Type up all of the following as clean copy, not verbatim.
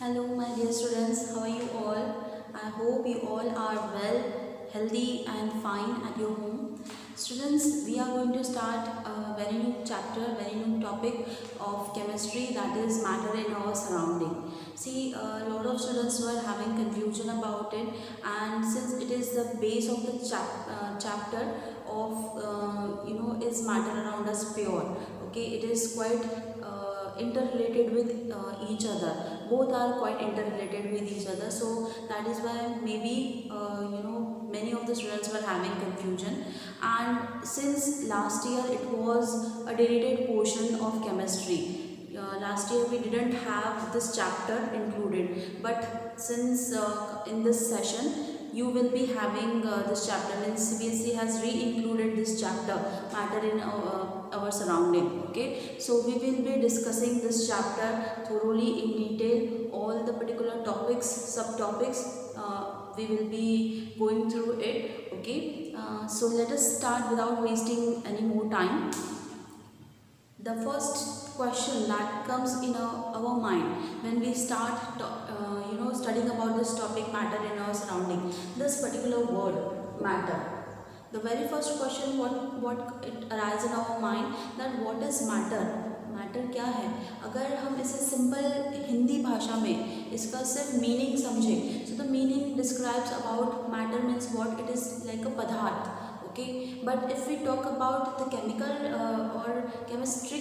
Hello, my dear students. How are you all? I hope you all are well, healthy, and fine at your home. Students, we are going to start a very new chapter, very new topic of chemistry, that is matter in our surrounding. See, a lot of students were having confusion about it, and since it is the base of the chapter of is matter around us pure. Okay, it is quite interrelated with each other. Both are quite interrelated with each other, so that is why maybe many of the students were having confusion. And since last year it was a deleted portion of chemistry, last year we didn't have this chapter included, but since in this session you will be having this chapter, means CBSE has re-included this chapter, matter in our surrounding. Okay, so we will be discussing this chapter thoroughly in detail, all the particular topics, subtopics, we will be going through it. Okay, so let us start without wasting any more time. The first question that comes in our mind when we start studying about this topic, matter in our surrounding, this particular word matter, the very first question what it arises in our mind, that what is matter, matter क्या है. अगर हम इसे simple Hindi भाषा में इसका सिर्फ meaning समझें, so the meaning describes about matter means what it is like अ पदार्थ. Okay, but if we talk about the chemical or chemistry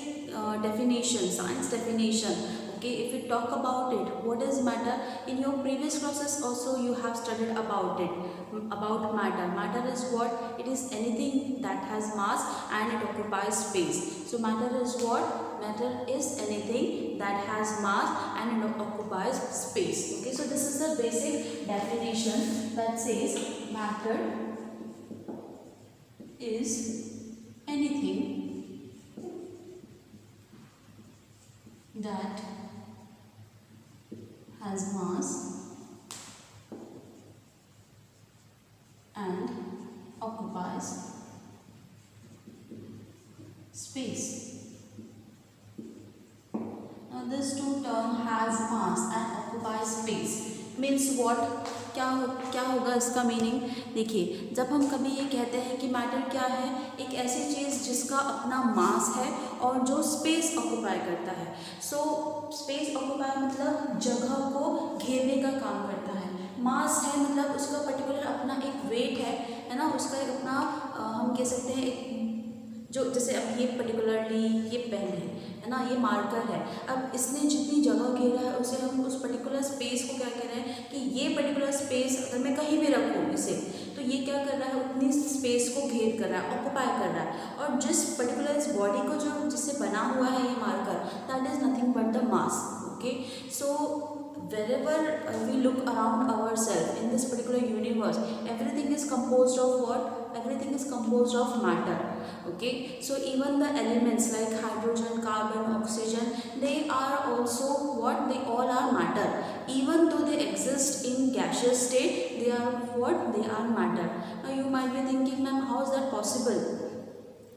definition, science definition, okay, if we talk about it, what is matter, in your previous classes also you have studied about it, about matter. Matter is what? It is anything that has mass and it occupies space. So matter is what? Matter is anything that has mass and it occupies space. Okay, so this is the basic definition that says matter is anything that has mass and occupies space. Now this two term has mass and occupies space means what? क्या होगा इसका meaning. देखिए, जब हम कभी ये कहते हैं कि मैटर क्या है, एक ऐसी चीज़ जिसका अपना मास है और जो स्पेस ऑक्यूपाई करता है. सो स्पेस ऑक्यूपाई मतलब जगह को घेरने का काम करता है. मास है मतलब उसका पर्टिकुलर अपना एक वेट है ना, उसका एक अपना हम कह सकते हैं एक, जो जैसे अब ये पर्टिकुलरली ये पेन है ना, ये मार्कर है. अब इसने जितनी जगह घेरा है उसे हम उस पर्टिकुलर स्पेस को क्या कह रहे हैं कि ये पर्टिकुलर स्पेस अगर मैं कहीं भी रखूँ इसे, तो ये क्या कर रहा है, उतनी स्पेस को घेर कर रहा है, ऑक्यूपाई कर रहा है. और जिस पर्टिकुलर इस बॉडी को जो जिससे बना हुआ है ये marker, that is nothing but the mass. Okay, so wherever we look around ourselves in this particular universe, everything is composed of what? Everything is composed of matter. Okay, so even the elements like hydrogen, carbon, oxygen, they are also what? They all are matter. Even though they exist in gaseous state, they are what? They are matter. Now you might be thinking, ma'am, how is that possible?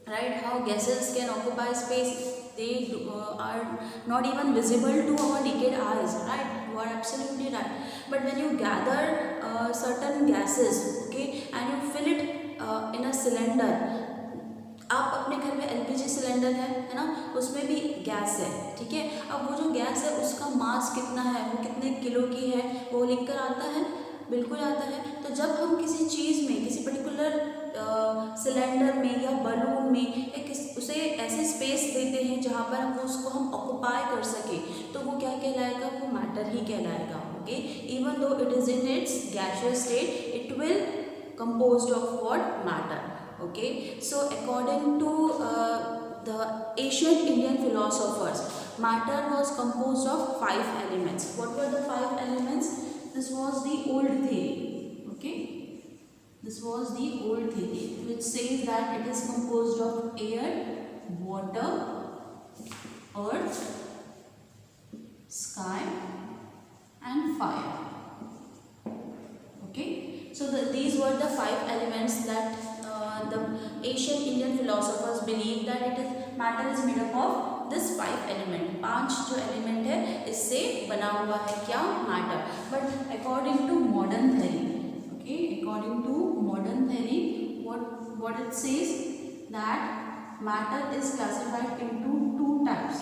Right, how gases can occupy space? They are not even visible to our naked eyes, right? You are absolutely right. But when you gather certain gases, okay, and you fill it in a cylinder, आप अपने घर में LPG cylinder है ना, उसमें भी gas है. ठीक है, अब वो जो गैस है उसका मास कितना है, वो कितने किलो की है, वो लिख कर आता है, बिल्कुल आता है. तो जब हम किसी चीज़ में, किसी पर्टिकुलर सिलेंडर में या बलून में एक उसे ऐसी स्पेस देते हैं जहाँ पर हम उसको हम ऑक्यूपाई कर सके, तो वो क्या कहलाएगा, वो मैटर ही कहलाएगा. Okay, even though it is in its gaseous state, it will composed of what? Matter. Okay, so according to the ancient Indian philosophers, matter was composed of 5 elements. What were the 5 elements? This was the old theory. Okay, this was the old theory which says that it is composed of air, water, earth, sky and fire. Okay, so these were the 5 elements that the ancient Indian philosophers believed that it is matter is made up of this 5 element, 5 जो element है इससे बना हुआ है क्या, matter. But according to modern theory, okay, according to modern theory what it says that matter is classified into 2 types.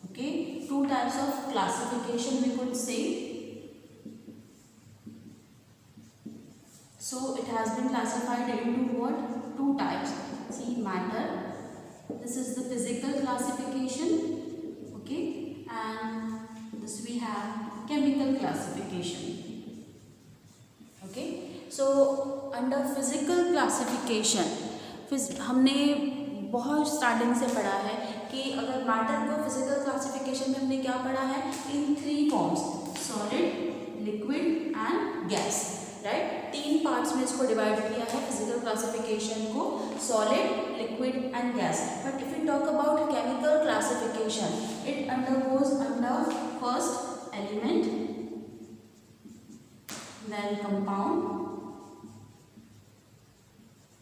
Okay, 2 types of classification we could say. So it has been classified into what, 2 types. See, matter, this is the physical classification, okay, and this we have chemical classification. Okay, so under physical classification हमने बहुत starting से पढ़ा है कि अगर matter को physical classification में हमने क्या पढ़ा है, इन 3 forms, solid, liquid and gas, right. 3 parts में इसको डिवाइड किया है फिजिकल क्लासिफिकेशन को, solid, liquid and gas. But if you talk about chemical classification, it undergoes under first element, then compound,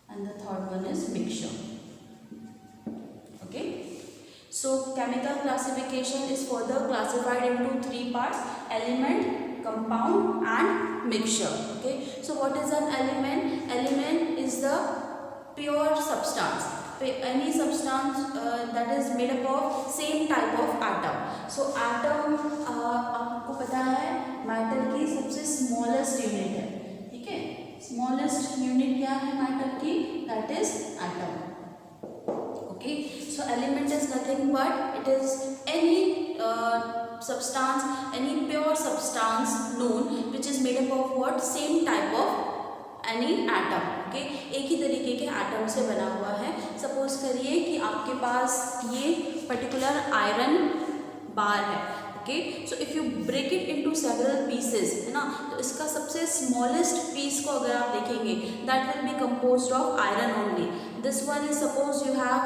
and the third one is mixture. Okay, so chemical classification is further classified into 3 parts: element, compound and mixture. Okay, so what is an element? Element is the pure substance, any substance that is made up of same type of atom. So atom आपको पता है matter की सबसे smallest unit है, ठीक है. Smallest unit क्या है मैटर की, that is atom. Okay, so element is nothing but it is any substance, any pure substance known which is made up of what, same type of any atom. Okay, एक ही तरीके के atom से बना हुआ है. Suppose करिए कि आपके पास ये पर्टिकुलर आयरन बार है. Okay, so if you break it into several pieces, है ना, तो इसका सबसे स्मॉलेस्ट पीस को अगर आप देखेंगे, that will be composed of iron only. This one is, suppose you have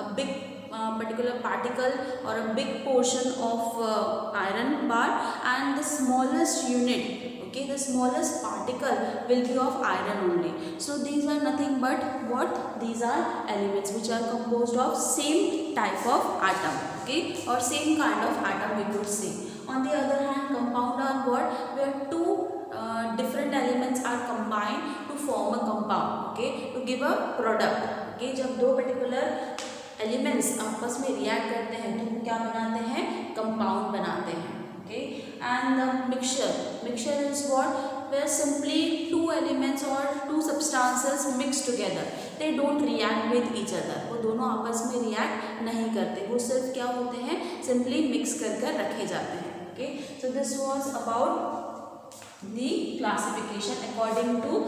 a big particular particle or a big portion of iron bar, and the smallest unit, okay, the smallest particle will be of iron only. So these are nothing but what, these are elements which are composed of same type of atom, okay, or same kind of atom we could say. On the other hand, compound are what, where 2 different elements are combined to form a compound, okay, to give a product. Okay, जब 2 particular elements आपस में react करते हैं तो क्या बनाते हैं, compound बनाते हैं. Okay, and mixture is what, where simply 2 elements और 2 substances mix together, they don't react with each other. वो दोनों आपस में रिएक्ट नहीं करते, वो सिर्फ क्या होते हैं, सिंपली मिक्स कर रखे जाते हैं. Okay, so this was about the classification according to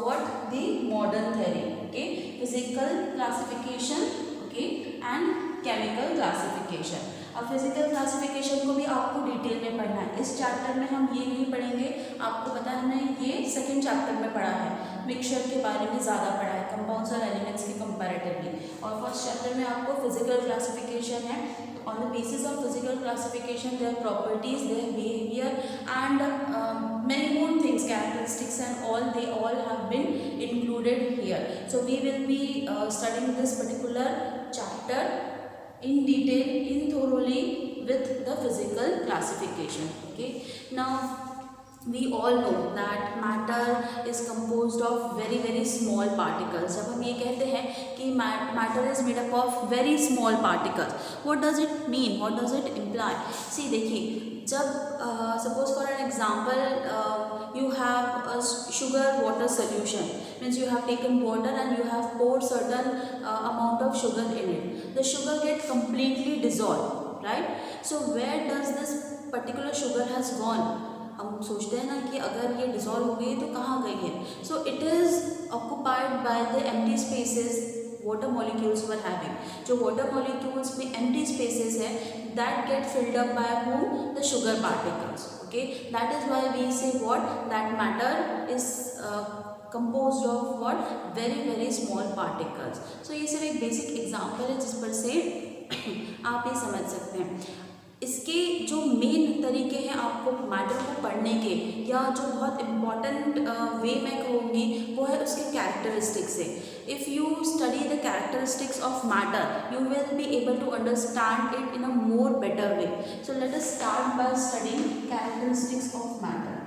what, the modern theory. Okay, physical classification, okay, and chemical classification. अब फिजिकल क्लासिफिकेशन को भी आपको डिटेल में पढ़ना है. इस चैप्टर में हम ये नहीं पढ़ेंगे, आपको पता है हमने ये सेकंड चैप्टर में पढ़ा है, मिक्सचर के बारे में ज़्यादा पढ़ा है कंपाउंड्स और एलिमेंट्स के कंपैरेटिवली. और फर्स्ट चैप्टर में आपको फिजिकल क्लासिफिकेशन है. On the basis of physical classification, their properties, their behavior, and many more things, characteristics and all, they all have been included here. So we will be studying this particular chapter in detail, in thoroughly with the physical classification. Okay, now we all know that matter is composed of very small particles. जब हम ये कहते हैं कि matter is made up of very small particles, what does it mean, what does it imply? See, देखिए, जब suppose for an example you have a sugar water solution, means you have taken water and you have poured certain amount of sugar in it. The sugar get completely dissolved, right? So where does this particular sugar has gone? हम सोचते हैं ना कि अगर ये dissolve हो गई तो कहाँ गई है. So it is occupied by the empty spaces water molecules were having. जो वाटर मॉलिक्यूल्स में एम्प्टी स्पेसेस है, that get filled up by whom, the sugar particles. Okay, that is why we say what, that matter is composed of what, very small particles. So ये सिर्फ एक basic example है जिस पर से आप ये समझ सकते हैं. इसके जो मेन तरीके हैं आपको मैटर को पढ़ने के या जो बहुत इम्पॉर्टेंट वे मैं कहूँगी वो है उसके कैरेक्टरिस्टिक्स से। If you study the characteristics of matter you will be able to understand it in a more better way. So let us start by studying characteristics of matter.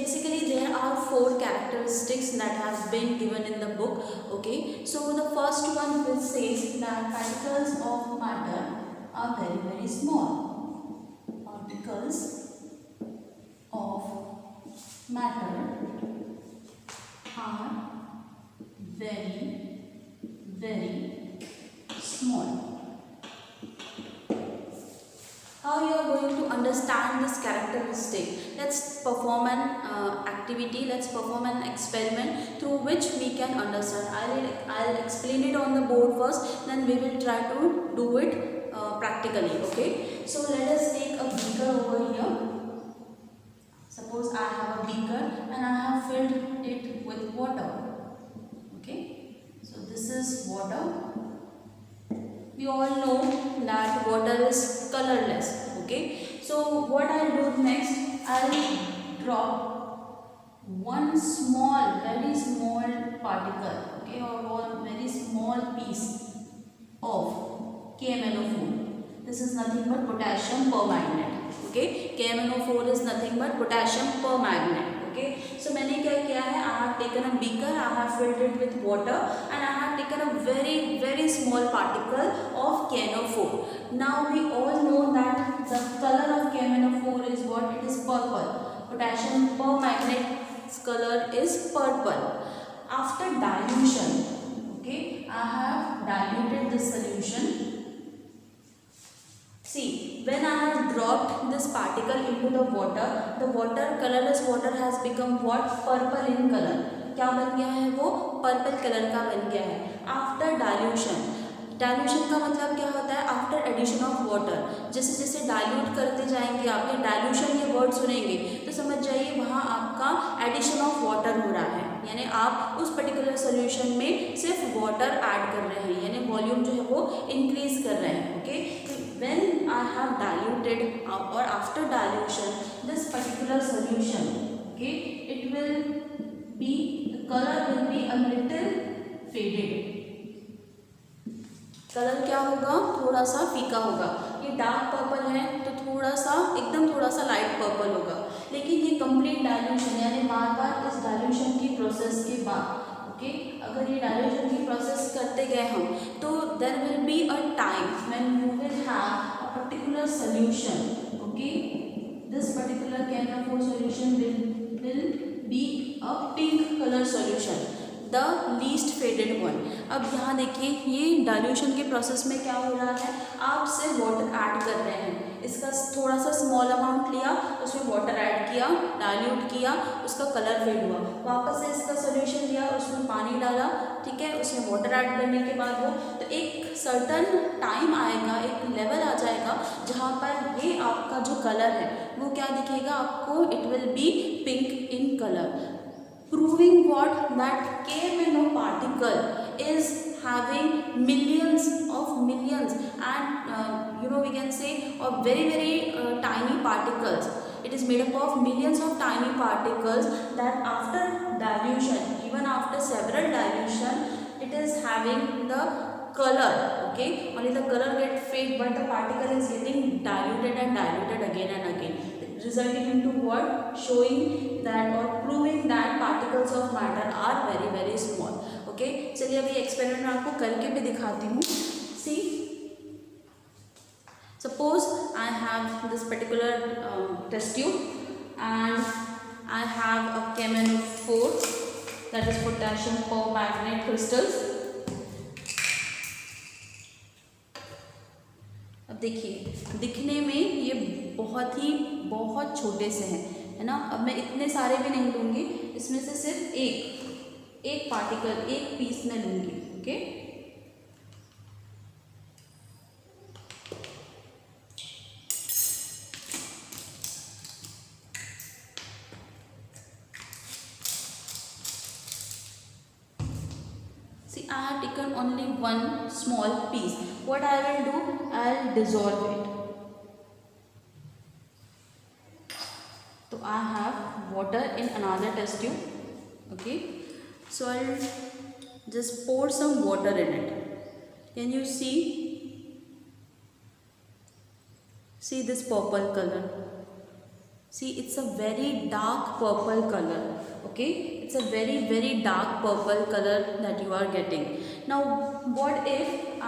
Basically there are 4 characteristics that have been given in the book. Okay, so the first one which says that particles of matter are very very small. Particles of matter are very very small. How you are going to understand this characteristic? Let's perform an activity, let's perform an experiment through which we can understand. I'll explain it on the board first, then we will try to do it practically. Okay, so let us take a beaker over here. Suppose I have a beaker and I have filled it with water. Okay, so this is water. We all know that water is colorless. Okay, so what I'll do next, I'll drop one small, very small particle, okay, or one very small piece of KMnO4. This is nothing but potassium permanganate. Okay, KMnO4 is nothing but potassium permanganate. Okay, so मैंने क्या किया है, I have taken a beaker, I have filled it with water and I have taken a very very small particle of KNO4. Now we all know that the color of KMnO4 is what? It is purple. Potassium permanganate's color is purple. After dilution, okay, I have diluted this solution. See, when I have dropped this particle into the water colorless water has become what? Purple in color. क्या बन गया है वो? Purple colour का बन गया है after dilution. Dilution का मतलब क्या होता है? After addition of water. जैसे जैसे डाइल्यूट करते जाएंगे आप, ये डाइल्यूशन ये वर्ड सुनेंगे तो समझ जाइए वहाँ आपका एडिशन ऑफ वाटर हो रहा है, यानी आप उस पर्टिकुलर सोल्यूशन में सिर्फ वाटर ऐड कर रहे हैं, यानी वॉल्यूम जो है वो इंक्रीज कर रहे हैं। Okay, when I have diluted or after dilution this particular solution, okay, it will be, the color will be a little faded. Colour क्या होगा? थोड़ा सा फीका होगा। ये डार्क पर्पल है तो थोड़ा सा एकदम थोड़ा सा लाइट पर्पल होगा, लेकिन ये कंप्लीट डाइल्यूशन यानी बार बार इस डाइल्यूशन की प्रोसेस के बाद, ओके, अगर ये डाइल्यूशन की प्रोसेस करते गए हम तो there will be a time when you will have a particular solution, okay, this particular KMnO4 solution will be a pink color solution, the least faded one. अब यहाँ देखिए ये डाइल्यूशन के प्रोसेस में क्या हो रहा है, आप सिर्फ वाटर ऐड कर रहे हैं, इसका थोड़ा सा स्मॉल अमाउंट लिया, उसमें वाटर ऐड किया, डाइल्यूट किया, उसका कलर फेड हुआ, वापस से इसका सोल्यूशन लिया, उसमें पानी डाला, ठीक है, उसमें वाटर ऐड करने के बाद वो तो एक सर्टन टाइम आएगा, एक लेवल आ जाएगा जहाँ पर ये आपका जो कलर है वो क्या दिखेगा आपको, it will be pink in colour, proving what? That KMnO particle is having millions and we can say of very very tiny particles. It is made up of millions of tiny particles that after dilution, even after several dilution, it is having the color, okay, only the color get fade but the particle is getting diluted and diluted again and again, resulting into what? Showing that or proving that particles of matter are very very small. Okay, चलिए अभी experiment मैं आपको करके भी दिखाती हूँ। See, suppose I have this particular test tube and I have a KMnO4, that is potassium permanganate crystals. अब देखिए दिखने में ये बहुत छोटे से हैं, है ना। अब मैं इतने सारे भी नहीं लूँगी, इसमें से सिर्फ एक पार्टिकल, एक पीस में लूँगी, okay. See, I have taken only one small piece. What I will do, I'll dissolve it. So I have water in another test tube. Okay, so I'll just pour some water in it. Can you see? See this purple color. See, it's a very dark purple color. Okay, it's a very dark purple color that you are getting. Now what if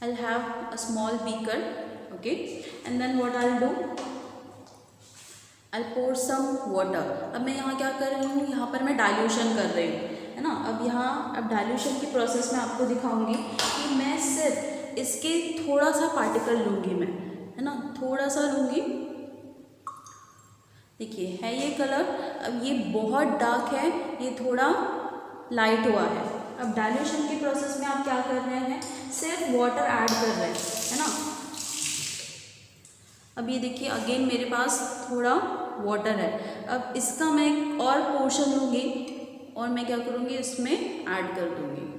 I'll have a small beaker. Okay, and then what I'll do, I'll pour some water. अब मैं यहाँ क्या कर रही हूँ, यहाँ पर मैं डाइल्यूशन कर रही हूँ, है ना। अब डाइल्यूशन की प्रोसेस में आपको दिखाऊंगी कि मैं सिर्फ इसके थोड़ा सा पार्टिकल लूँगी मैं, है ना, थोड़ा सा लूँगी। देखिए है ये कलर, अब ये बहुत डार्क है, ये थोड़ा लाइट हुआ है। अब डाइल्यूशन की प्रोसेस में आप क्या कर रहे हैं, सिर्फ वाटर ऐड कर रहे हैं, है ना। अब ये देखिए अगेन मेरे पास थोड़ा वाटर है। अब इसका मैं एक और पोर्शन लूँगी और मैं क्या करूँगी, इसमें ऐड कर दूँगी।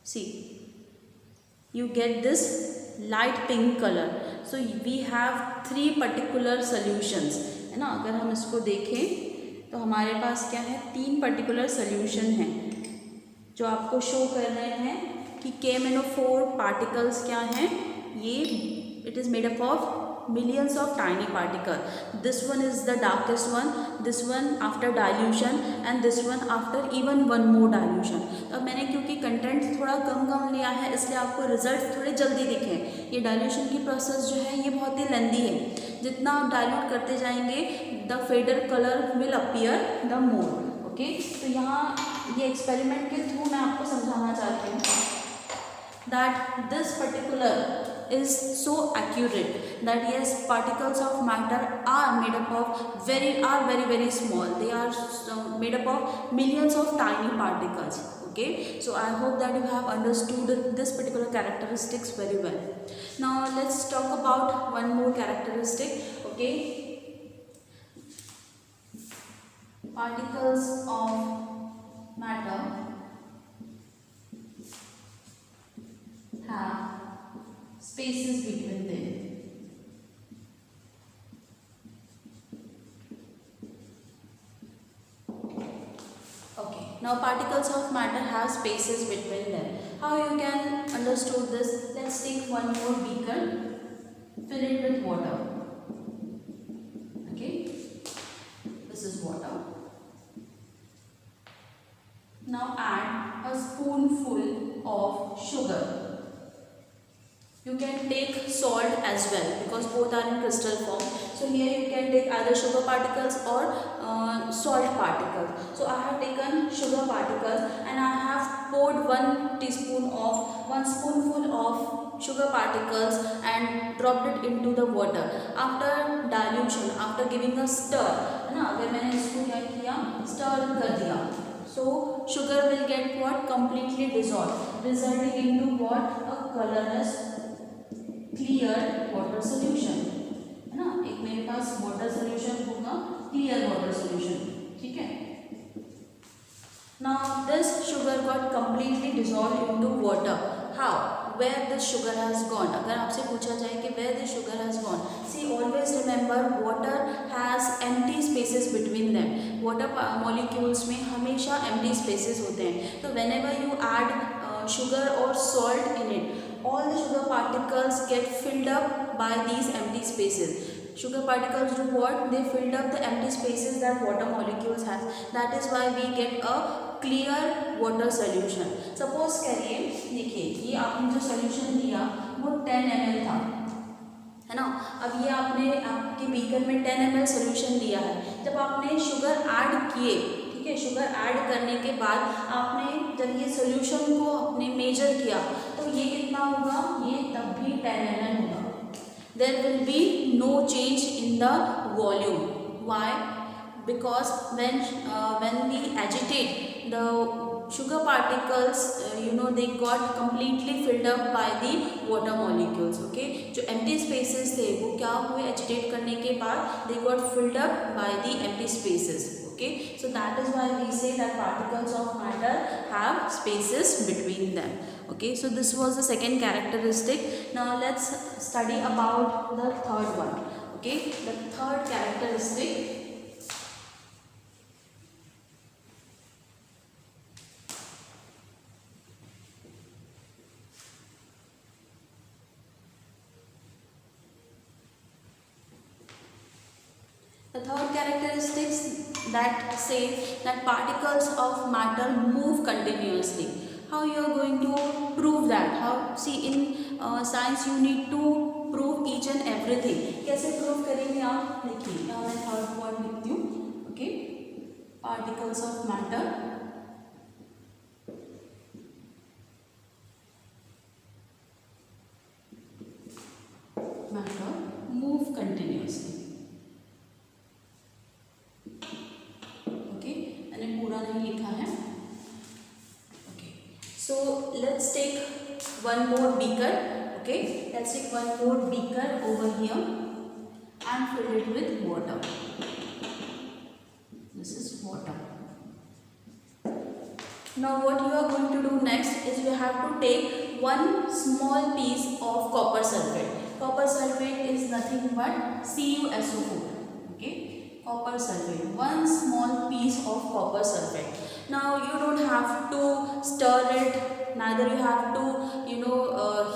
सी, you get this light pink color. So we have 3 particular solutions, है ना। अगर हम इसको देखें तो हमारे पास क्या है, 3 particular solution हैं जो आपको शो कर रहे हैं कि KMnO4 particles क्या हैं। ये it is made up of millions of tiny particles. This one is the darkest one, this one after dilution and this one after even one more dilution. तो अब मैंने क्योंकि कंटेंट थोड़ा कम लिया है इसलिए आपको रिजल्ट थोड़े जल्दी दिखें। ये डाइल्यूशन की प्रोसेस जो है ये बहुत ही लेंदी है। जितना आप डाइल्यूट करते जाएंगे the fader colour will appear the more. Okay, तो यहाँ ये एक्सपेरिमेंट के थ्रू मैं आपको समझाना चाहती हूँ that this particular is so accurate that yes, particles of matter are made up of very small. They are made up of millions of tiny particles. Okay, so I hope that you have understood this particular characteristics very well. Now let's talk about one more characteristic. Okay, particles of matter have spaces between them. Okay, now particles of matter have spaces between them. How you can understood this? Let's take one more beaker, fill it with water. Okay, this is water. Now add a spoonful of sugar. You can take salt as well because both are in crystal form. So here you can take either sugar particles or salt particles. So I have taken sugar particles and I have poured one spoonful of sugar particles and dropped it into the water. After dilution, after giving a stir, है ना, अगर मैंने इसको क्या किया, stir कर दिया, so sugar will get what, completely dissolved, resulting into what, a colorless clear water solution, है ना। एक मेरे पास वाटर सोल्यूशन होगा, क्लियर वाटर सोल्यूशन, ठीक है। Now this sugar got completely dissolve into water. How, where this sugar has gone? अगर आपसे पूछा जाए कि where this sugar has gone, see always remember water has empty spaces between them. Water molecules में हमेशा empty spaces होते हैं. तो whenever you add sugar or salt in it, all the sugar particles get filled up by these empty spaces. Sugar particles do what? They filled up the empty spaces that water molecules has. That is why we get a clear water solution. Suppose करिए, देखिए ये आपने जो solution दिया वो 10 ml था, है ना। अब ये आपने आपके बीकर में 10 ml solution दिया है. जब आपने sugar add किए, ठीक है, शुगर ऐड करने के बाद आपने जब ये सोल्यूशन को आपने मेजर किया तो ये कितना होगा, ये तब भी 10 ml होगा. There will be no change in the volume. Why? Because when we agitate the sugar particles they got completely filled up by the water molecules. Okay, जो empty spaces थे वो क्या हुए, agitate करने के बाद they got filled up by the empty spaces. Okay, so that is why we say that particles of matter have spaces between them. Okay, so this was the second characteristic. Now let's study about the third one. Okay, the third characteristic. The third characteristics that say that particles of matter move continuously. How you are going to prove that? How? See, in science you need to prove each and everything. कैसे prove करेंगे आप? देखिए, यहाँ मैं third point लिखती हूँ. Okay, particles of matter move continuously. पूरा नहीं लिखा है. Okay, so let's take one more beaker. Okay, let's take one more beaker over here and fill it with water. This is water. Now what you are going to do next is you have to take one small piece of copper sulfate. Copper sulfate is nothing but CuSO4. Okay, copper sulfate, one small piece of copper sulfate. Now you don't have to stir it, neither you have to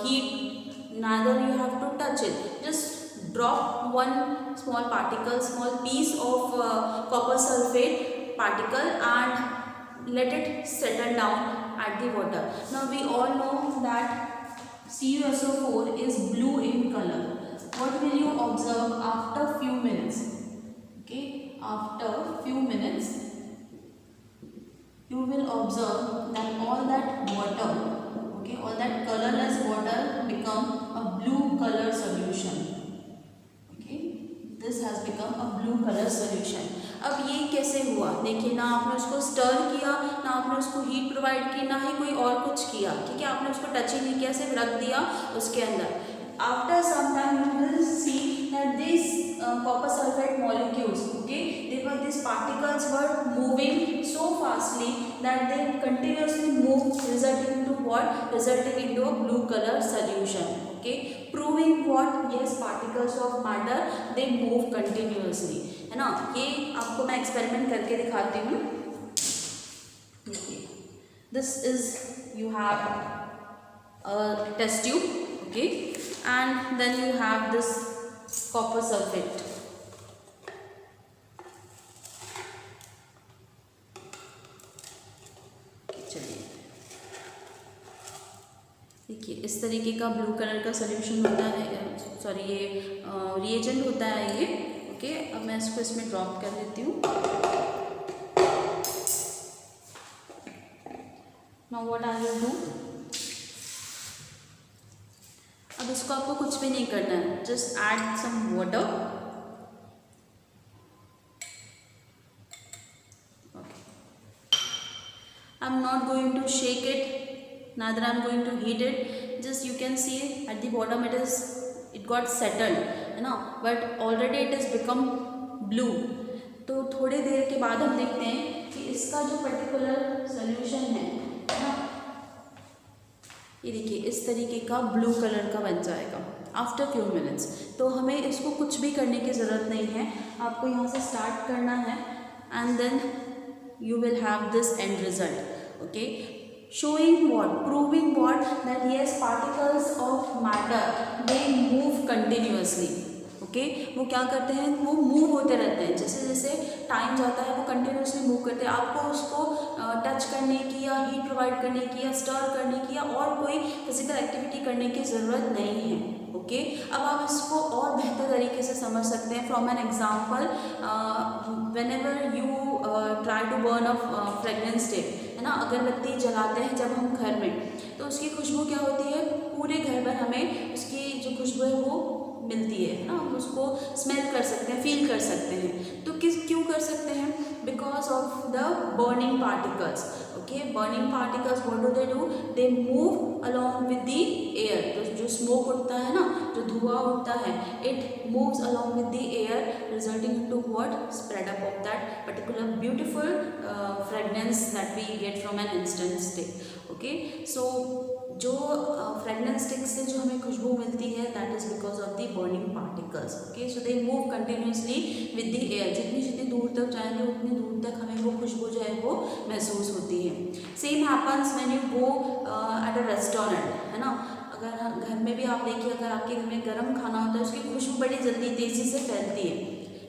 heat, neither you have to touch it. Just drop one small particle, small piece of copper sulfate particle and let it settle down at the water. Now we all know that CuSO4 is blue in color. What will you observe after few minutes? Okay, after few minutes you will observe that all that water, okay, all that colorless water become a blue color solution. Okay, this has become a blue color solution. अब ये कैसे हुआ? देखिए, ना आपने उसको stir किया, ना आपने उसको हीट प्रोवाइड की, ना ही कोई और कुछ किया. ठीक है, आपने उसको टच ही नहीं किया, सिर्फ रख दिया उसके अंदर. After some time you will see that these copper sulfate molecules, okay, these particles were moving so fastly that they continuously moved, resulting into what? Resulting into a blue color solution. Okay, proving what? Yes, particles of matter they move continuously. है ना? ये आपको मैं experiment करके दिखाती हूँ. This is, you have a test tube. Okay, and then you have this copper sulfate. चलिए, देखिए इस तरीके का ब्लू कलर का सॉल्यूशन होता है. सॉरी, ये रिएजेंट होता है ये. ओके, अब मैं इसको इसमें ड्रॉप कर देती हूँ. Now what I will do, अब इसको आपको कुछ भी नहीं करना है. Just add some water. I am not going to shake it, neither I am going to heat it. Just you can see at the bottom it got settled, है ना, but already it has become blue. तो थोड़ी देर के बाद हम देखते हैं कि इसका जो पर्टिकुलर सोल्यूशन है ना, ये देखिए इस तरीके का ब्लू कलर का बन जाएगा आफ्टर फ्यू मिनट्स. तो हमें इसको कुछ भी करने की ज़रूरत नहीं है. आपको यहाँ से स्टार्ट करना है and then you will have this end result. Okay, showing what, proving what, that yes, particles of matter they move continuously. Okay, वो क्या करते हैं, वो मूव होते रहते हैं. जैसे जैसे टाइम जाता है वो कंटिन्यूसली मूव करते हैं. आपको उसको टच करने की या हीट प्रोवाइड करने की या स्टर करने की या और कोई फिजिकल एक्टिविटी करने की ज़रूरत नहीं है. ओके, अब आप इसको और बेहतर तरीके से समझ सकते हैं from an example. Whenever you try to burn a fragrance stick, है ना, अगरबत्ती जलाते हैं जब हम घर में, तो उसकी खुशबू क्या होती है, पूरे घर भर हमें उसकी जो खुशबू है वो मिलती है ना. हम उसको स्मेल कर सकते हैं, फील कर सकते हैं. तो क्यों कर सकते हैं? Because of the burning particles. Okay, burning particles, what do? They move along with the air. तो जो smoke उठता है ना, जो धुआं उठता है, it moves along with the air, resulting into what? Spread up of that particular beautiful fragrance that we get from an incense stick. Okay, so जो फ्रेगनेंस स्टिक से जो हमें खुशबू मिलती है, that is because of the burning particles. Okay, so they move continuously with the air. जितनी जितनी दूर तक जाएंगे उतनी दूर तक हमें वो खुशबू जो है वो महसूस होती है. Same happens when you go at a restaurant, है ना. अगर घर में भी आप देखिए, अगर आपके घर में गर्म खाना होता है उसकी खुशबू बड़ी जल्दी तेज़ी से फैलती है.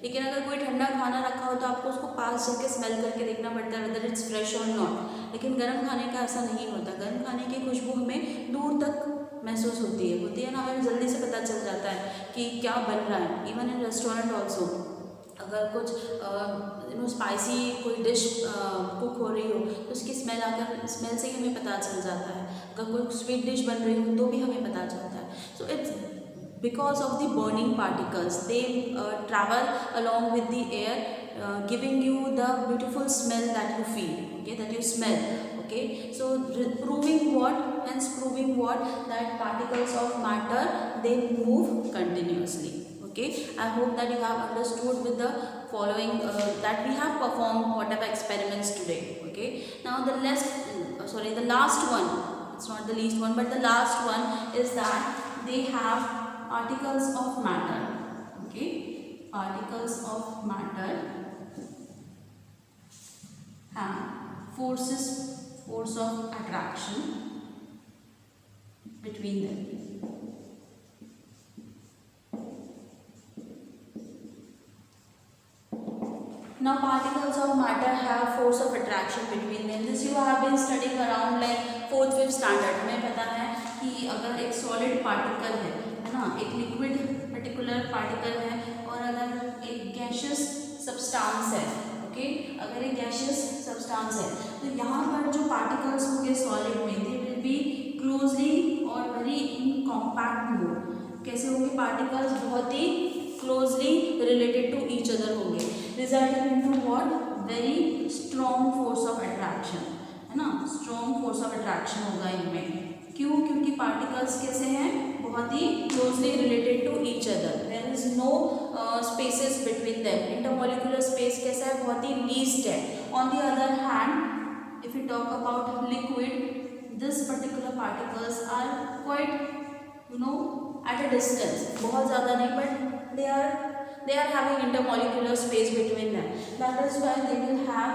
लेकिन अगर कोई ठंडा खाना रखा हो तो आपको उसको पास जाके स्मेल करके देखना पड़ता है वेदर इट्स फ्रेश और नॉट. लेकिन गर्म खाने का ऐसा नहीं होता. गर्म खाने की खुशबू हमें दूर तक महसूस होती है ना. हमें जल्दी से पता चल जाता है कि क्या बन रहा है. इवन इन रेस्टोरेंट ऑल्सो, अगर कुछ स्पाइसी कोई डिश कुक हो रही हो तो उसकी स्मेल से ही हमें पता चल जाता है. अगर कोई स्वीट डिश बन रही हो तो भी हमें पता चलता है. So it's because of the burning particles, they travel along with the air, giving you the beautiful smell that you feel, okay, that you smell. Okay, so proving what that particles of matter, they move continuously. Okay, I hope that you have understood with the following that we have performed whatever experiments today. Okay, now the last one, it's not the least one but the last one is that they have particles of matter. Okay, particles of matter have force of attraction between them. Now particles of matter have force of attraction between them. This you have been studying around like 4th 5th standard. हमें पता है कि अगर एक solid particle है ना, एक liquid particular particle है, और अगर एक गैशियस सब्सटेंस है. ओके, अगर एक गैशियस सब्सटेंस है तो यहाँ पर जो पार्टिकल्स होंगे सॉलिड में, दे विल बी क्लोजली और वेरी इन कॉम्पैक्ट मोड. कैसे होंगे पार्टिकल्स? बहुत ही closely related to each other होंगे, resulting into what? Very strong force of attraction, है ना. स्ट्रॉन्ग फोर्स ऑफ अट्रैक्शन होगा इनमें. क्यों? क्योंकि पार्टिकल्स कैसे हैं? बहुत ही closely related to each other. There is no spaces between them. Intermolecular space कैसा है? बहुत ही लीस्ट है. On the other hand, if you talk about liquid, this particular particles are quite at a distance. बहुत ज़्यादा नहीं, but they are having intermolecular space between them. That is why they will have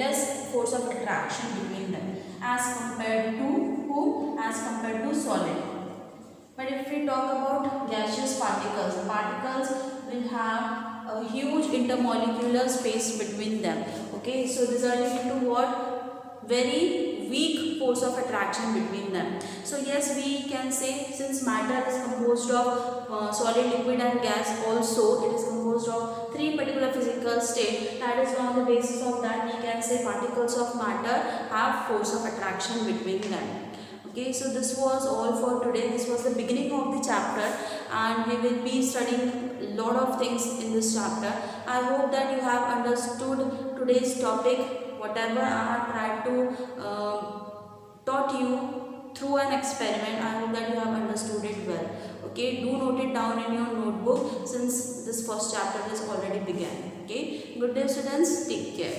less force of attraction between them as compared to whom? As compared to solid. But if we talk about gaseous particles, the particles will have a huge intermolecular space between them. Okay, so resulting into what? Very weak force of attraction between them. So yes, we can say since matter is composed of solid, liquid and gas, also it is composed of 3 particular physical state. That is on the basis of that we can say particles of matter have force of attraction between them. Okay, so this was all for today. This was the beginning of the chapter and we will be studying a lot of things in this chapter. I hope that you have understood today's topic. Whatever I have tried to taught you through an experiment, I hope that you have understood it well. Okay, do note it down in your notebook since this first chapter is already began. Okay, good day students, take care.